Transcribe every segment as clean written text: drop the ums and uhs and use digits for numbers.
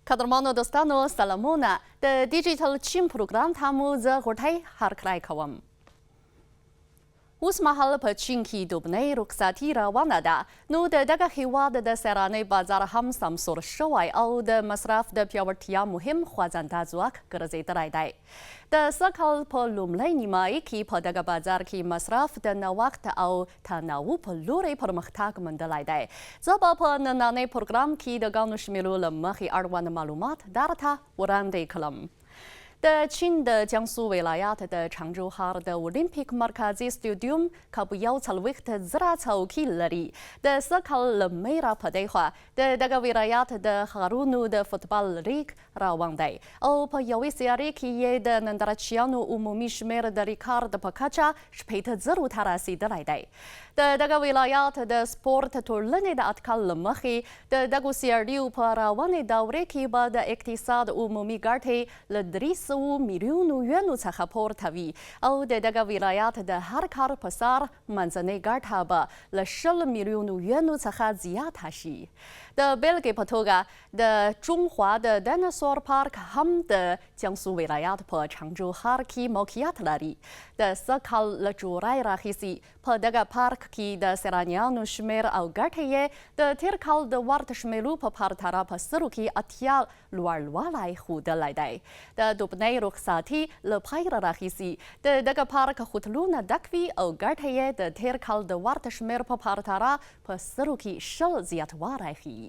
قدرمانو دوستانو سلامونه د ډیجیټل چین پروګرام ته مو زه غوټۍ هرکلی کوم. اوس مهال په چین کې دوبنۍ رخصتۍ روانه ده، نو د دغه هیواد د سیلانۍ بازار هم سمسور شوی او د مصرف د پیاوړتیا مهم خوځنده ځواک ګرځېدلی دی. د سږ کال په لومړۍ نیمایي کې په دغه بازار کې مصرف د نوښت او تنوع په لوري پرمختګ موندلی دی. زه به په نننۍ پروګرام کې د ګڼو شمېرو له مخې اړوند معلومات درته وړاندې کړم. د چین د جیانسو ولایت د چانجو ښار د اولمپیک مرکزي سټیډیوم که په 140,000 څوکۍ لري. د سږ کال له مۍ را په دې خوا د دغه ولایت د ښارونو د فوتبال لیګ روان دی او په یوې سیارې کې یې د نندارچیانو عمومي شمېر د ریکارډ په کچه 80,000 ته رسیدلی دی. د دغه ولایت د سپورت ټولنې د اټکل له مخې د دغو سیاریو په روانې دورې کې به د اقتصاد عمومي ګټې له 300 میلیونو یونو څخه پورته وي او د دغه ولایت د هر کار په سر منځنۍ ګټه به له 20 میلیونو یونو څخه زیاته شي. د بېلګې په توګه د چونخوا د ډایناسور پارک هم د جیانسو ولایت په چانجو ښار کې موقعیت لري. د سږ کال له جولای راهیسې په دغه پارک کې د سیلانیانو شمېر او ګټې یې د تېر کال د ورته شمېرو په پرتله په سرو کې اتیا لوړوالی ښودلی دی. د دوبنۍ رخصتۍ له پیل راهیسې د دغه پارک هوټلونه ډک وي او ګټې یې د تېر کال د ورته شمېر په پرتله په سرو کې 20 زیاتوالی ښیي.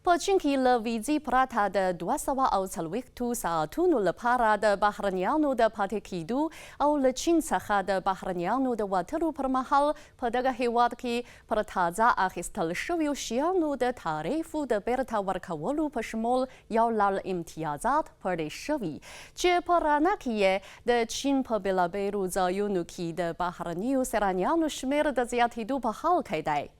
په چین کې له ویزې پرته د 240 ساعتونو لپاره د بهرنیانو د پاتې کېدو او له چین څخه د بهرنیانو د وتلو پر مهال په دغه هیواد کې پر تازه اخیستل شویو شیانو د تعرفو د بیرته ورکولو په شمول یو لړ امتیازات پرې شوي چې په رڼا کې یې د چین په بېلابېلو ځایونو کې د بهرنیو سیلانیانو شمېر د زیاتېدو په حال کې دی.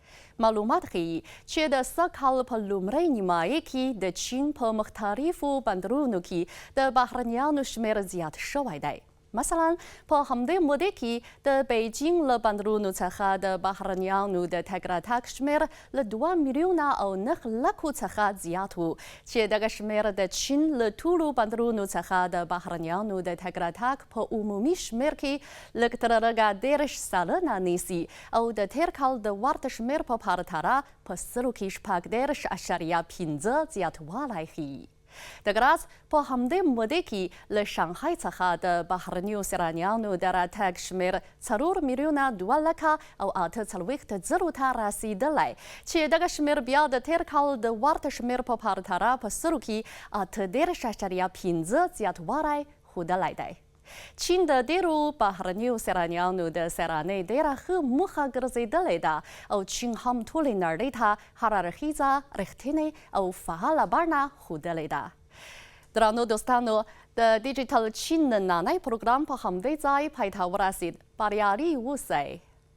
معلومات ښیي چې د سږ کال په لومړۍ نیمایي کې د چین په مختلفو بندرونو کې د بهرنیانو شمېر زیات شوی دی. مثلا په همدې موده کې د بیجینګ له بندرونو څخه د بهرنیانو د تګ راتګ شمېر له 2 میلیونه او 9 لکو څخه زیات و چې دغه شمېر د چین له ټولو بندرونو څخه د بهرنیانو د تګ راتګ په عمومي شمېر کې لږ تر لږه 10 سلنه نیسي او د تېر کال د ورته شمېر په پرتله په سرو کې 14.5 زیاتوالی ښیي. د ګراز په همدې موده کې له شانګهای څخه د بهرنیو سیلانیانو د راتګ شمېر 4 میلیونه 2 لکه او 48,000 ته رسیدلی چې دغه شمېر بیا د تېر کال د ورته شمېر په پرتله په سرو کې 18.5 زیاتوالی ښودلی دی. چین د ډېرو بهرنیو سیلانیانو د سیلانۍ ډېره ښه موخه ګرځېدلې ده او چین هم ټولې نړۍ ته هررخیزه رښتینې او فعاله بڼه ښودلې ده. درنو دوستانو، د ډیجیټل چین نننی پروګرام په همدې ځای پای ته ورسید. بریالي اوسئ.